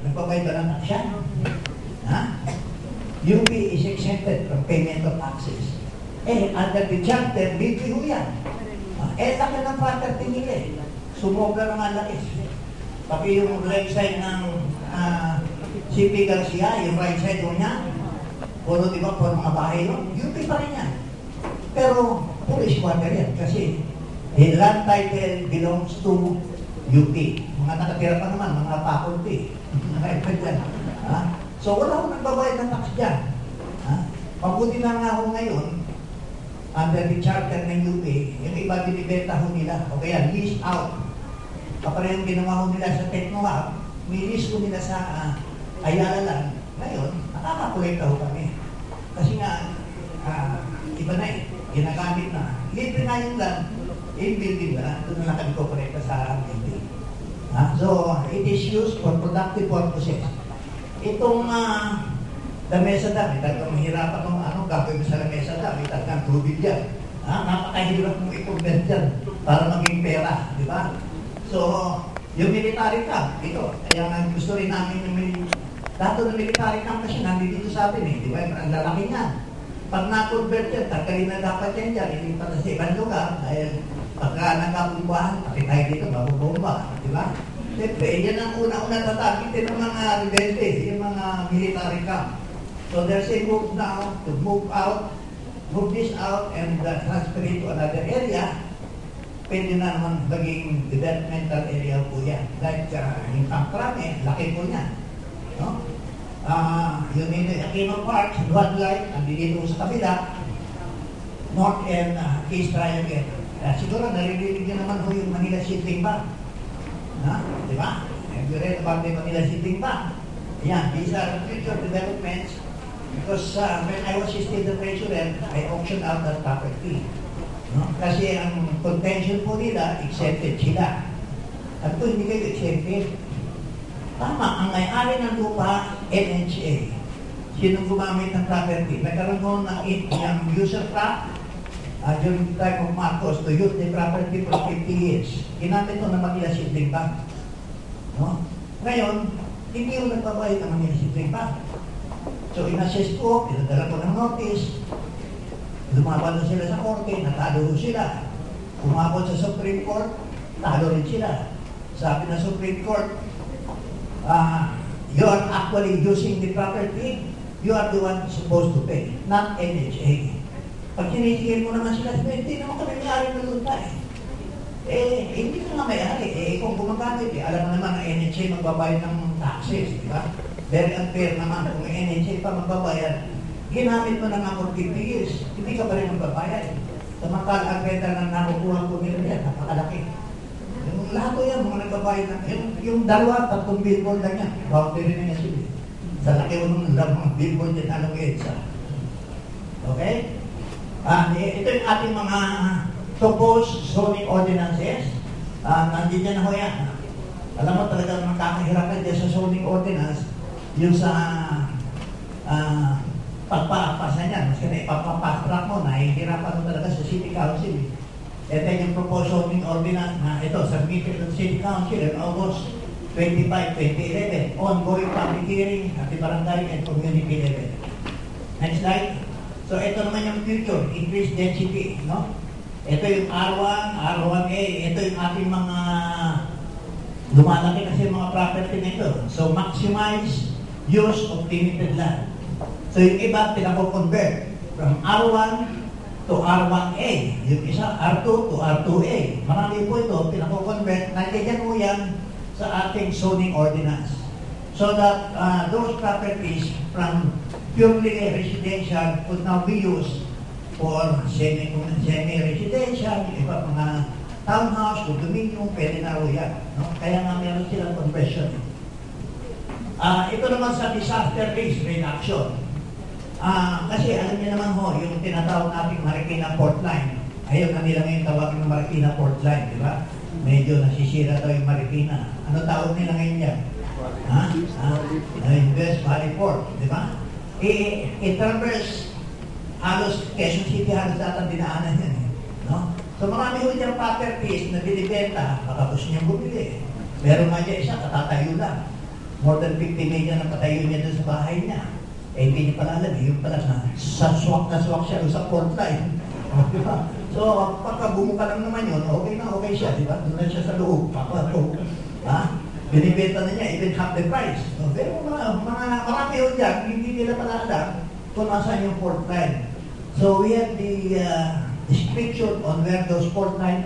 nagbabayad ba ng tax yan? Ha? UP is exempted from payment of taxes. Under the charter, BPO yan. Laki ng property nila eh. Sumobra ng laki. Pati yung right side ng CP Garcia, yung right side doon niya, puro diba, puro mga bahay yun, UP pa rin yan. Pero, puro squatter yan. Kasi, the land title belongs to UP. Mga nakatira pa naman, mga faculty. So, wala akong nagbabayad ng tax dyan. Mabuti na nga ako ngayon, under the charter ng UP, yung iba binibenta ho nila, o kaya lease out. Kapag yung ginawa ho nila sa Technohub, may lease ho nila sa Ayala lang. Ngayon, nakakakolekta ho kami. Kasi nga, iba na eh, ginagamit na. Libre na yung land, building na, doon na kami kukolekta sa building. So, it is used for productive purposes. Itong lamesa dam, talagang mahirapan kung gagawin mo sa lamesa dam, talagang tubig yan. Napakahirap mong i-convert yan para maging pera, di ba? So, yung military camp, ito, kaya nga gusto rin namin yung dato ng military camp kasi nandito sa atin eh, di ba? Ang lalaki niyan. Pag na-convert yan, tagalin na dapat yan dyan, hindi pa sa ibang lugar, dahil pagka nagkabumbahan, pati tayo dito, mabubomba, di ba? Siyempre, yan ang una-una tatagitin ng mga rebelde, yung mga military camp. So there's a move now to move this out and transfer it to another area. Pwede na naman maging developmental area po yan. Like yung Camprame, laki po niya. No? Yung Aquino Park, Wildlife, dito sa kabila, North and East Triangle. Siguro naririnig niyo naman po yung Manila Shipping Bank. Di ba? Have you read about the Manila Shipping Bank? Yan, these are future developments because when I was still the treasurer, I auctioned out that property. No? Kasi ang contention po nila, exempted sila. At ito, hindi kayo exempted. Tama, ang may-ari ng lupa, NHA. Sinong gumamit ng property? Nagkaroon ko ng yung user trap during the time of Marcos to use the property for 50 years. Ginamit ko ng Manila Shipping Bank. No? Ngayon, hindi ko nagbabayad ng Manila Shipping Bank. So, in-assess ko, pinadala ko ng notice, lumaban na sila sa korte, natalo sila. Umabot sa Supreme Court, talo rin sila. Sabi ng Supreme Court, you are actually using the property, you are the one supposed to pay, not NHA. Pag sinisigil mo naman sila, hindi naman kami may-ari ng lupa hindi ko nga may-ari. Kung gumagamit, alam mo naman na NHA magbabayad ng taxes, di ba? Very unfair naman kung NHA pa magbabayad. Ginamit mo na nga for 50 years, hindi ka pa rin magbabayad. Samantala, ang renta na nakukuha ko nila yan, napakalaki. Yung lahat ko yan, mga nagbabayad na, yung dalawa, 3 billboard lang yan, boundary na niya sila. Sa laki mo nung mga billboard yan, anong EDSA. Okay? Ito yung ating mga proposed zoning ordinances. Nandiyan na ho yan. Alam mo talagang makakahirapan dyan sa zoning ordinance, yung sa pagpapasan yan. Mas kaya ipapapasrak mo, nahihirapan mo talaga sa City Council. Ito yung proposed zoning ordinance na ito, submitted to City Council in August 25, 2011. Ongoing public hearing at the barangay and community level. Next slide. So ito naman yung future, increased density, no? Ito yung R1, R1A, ito yung ating mga lumalaki kasi mga property na ito. So maximize use of limited land. So yung iba, pinako-convert from R1 to R1A. Yung isa, R2 to R2A. Marami po ito, pinako-convert. Nandiyan po yan sa ating zoning ordinance. So that those properties from purely residential could now be used for semi-residential, iba mga townhouse, condominium, pwede na ro yan. No? Kaya nga meron silang conversion. Ito naman sa disaster risk reduction. Kasi alam niyo naman ho, yung tinatawag nating Marikina Port Line, ayaw na nila ngayon tawagin ng Marikina Port Line, di ba? Medyo nasisira daw yung Marikina. Ano tawag nila ngayon yan? West Valley Port, di ba? I-traverse halos Quezon City, halos datang dinaanan yan. No? So marami ho diyang properties na binibenta, baka gusto niyang bumili. Pero nga dyan isa, katatayo lang. More than 50 million na patayo niya doon sa bahay niya. Eh, hindi niya pala alam, yung pala na swak siya doon sa port line. Di ba? So, pagka bumuka lang naman yun, okay na okay siya, di ba? Doon na siya sa loob, ha? Binibenta na niya, even half the price. So, pero marami yun dyan, hindi nila pala alam kung nasaan yung port line. So, we have the description on where those port line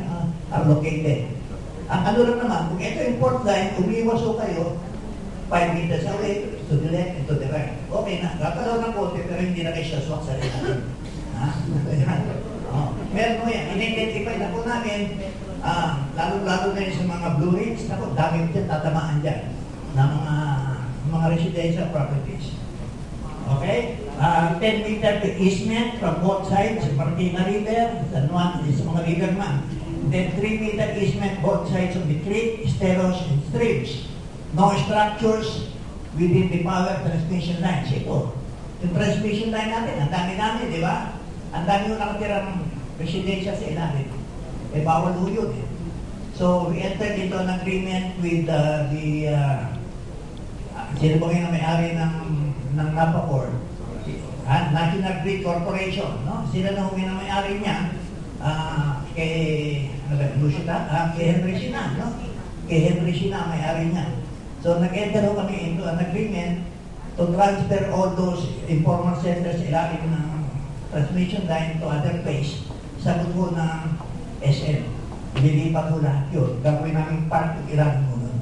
are located. Ang ano lang naman, kung ito yung port line, umiwas o kayo, 5 meters away, to the left and to the right. Okay na, gagalaw ng konti, pero hindi na kayo siya swak sa rin. Ha? Meron mo yan, in-identify na po namin, lalo-lalo na yun sa mga blue ridge, ako, dami ko dyan, tatamaan dyan, ng mga residential properties. Okay? 10 meter to easement from both sides, sa Martina River, San Juan, sa mga river man. Then 3 meter easement both sides of the creek, esteros, and streams. No structures within the power transmission lines. Ito, yung transmission line natin, ang dami namin, di ba? Ang dami yung nakatirang residensya sa ilalim. Eh, bawal ho yun eh. So, we entered into an agreement with sino ba yung may-ari ng NAPACOR? National Grid Corporation, no? Sila na huminang may-ari niya kay Henry Sina, no? Kay Henry Sina may-ari niya. So, nag-enter ho kami into an agreement to transfer all those informal centers ilalim ng transmission line to other place sa grupo ng SM. Lilipat ho lahat yun. Gagawin namin part ng ilan mo nun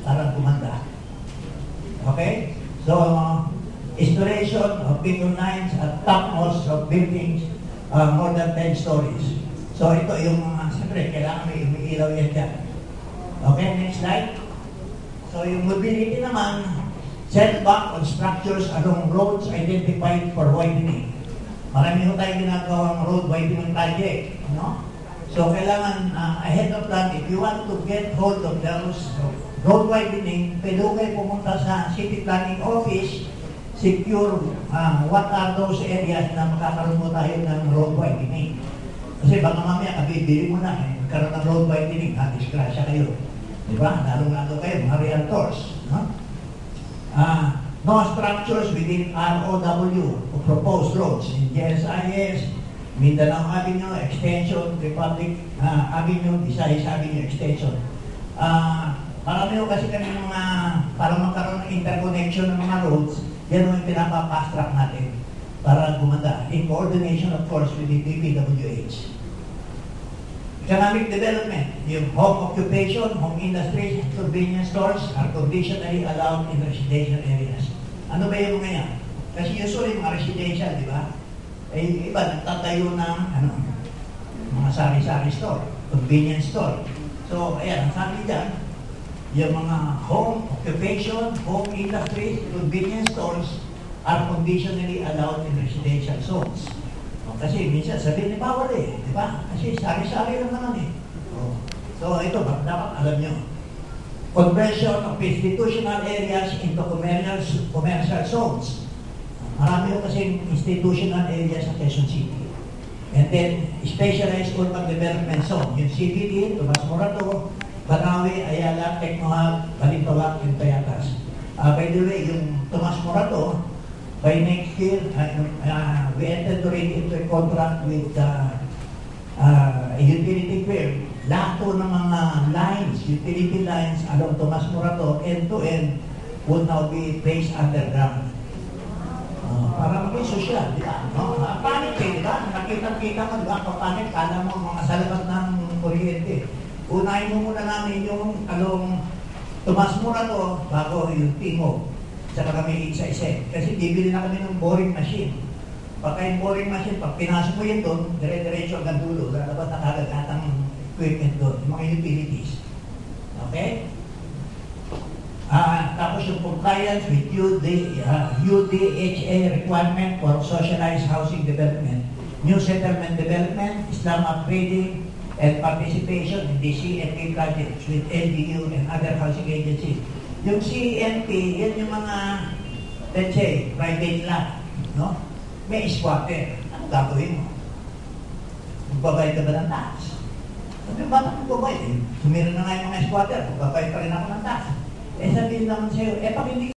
para kumanda. Okay? So, installation of beacon lines at topmost of buildings more than 10 stories. So, ito yung siyempre, kailangan may umiilaw yan dyan. Okay, next slide. So, yung mobility naman, setback on structures along roads identified for widening. Marami ho tayong ginagawang road widening project, no? So, kailangan ahead of plan, if you want to get hold of those road widening, pwede kayo pumunta sa City Planning Office, secure what are those areas na makakaroon mo tayo ng road widening. Kasi baka mamaya kabibili mo na, karoon ng road widening, disgrasya kayo. Diba? Lalo-lalo kayo, mga realtors. No? No structures within ROW o proposed roads in GSIS, Mindanao Avenue Extension, Republic Avenue, Visayas Avenue Extension. Marami ko kasi kami mga, para magkaroon ng interconnection ng mga roads, yan yung pinapa-fast track natin para gumanda. In coordination, of course, with the DPWH. Economic development, yung home occupation, home industries, convenience stores are conditionally allowed in residential areas. Ano ba yung mga yan? Kasi usually mga residential, di ba? Eh, iba, nagtatayo ng mga sari-sari store, convenience store. So, ayan, ang sabi dyan, yung mga home occupation, home industries, convenience stores are conditionally allowed in residential zones. Kasi minsan sabihin ni bawal eh, di ba? Kasi sari-sari lang naman eh. So ito, dapat alam nyo. Conversion of institutional areas into commercial zones. Marami ko kasi institutional areas sa Quezon City. And then, specialized urban development zone. Yung CBD, Tomas Morato, Banawe, Ayala, Tecnohub, Balintawak, and Payatas. By the way, yung Tomas Morato, by next year, we entered already into a contract with a utility firm. Lahat po ng mga lines, utility lines along Tomas Morato, end-to-end, would now be placed underground. Para maging social, di ba? No? Panik eh, di ba? Nakita-kita mo, di ba? Panik, kala mo mga salamat ng kuryente. Unahin mo muna namin yung along Tomas Morato bago yung Timog. Saka kami isa-isa. Kasi bibili na kami ng boring machine. Pagka yung boring machine, pag pinasok mo yun doon, dire-diretso hanggang dulo, lalabas na kagad atang equipment doon, yung mga utilities. Okay? Tapos yung compliance with UDHA requirement for socialized housing development, new settlement development, slum upgrading, and participation in the CNP projects with LGU and other housing agencies. Yung CNP, yan yung mga, let's say, private land, no? May squatter. Ano gagawin mo? Magbabayad ka ba ng tax? Sabi, bakit magbabayad? Sumira na nga yung mga squatter, magbabayad pa rin ako ng tax. Eh sabihin naman sa'yo, eh pag hindi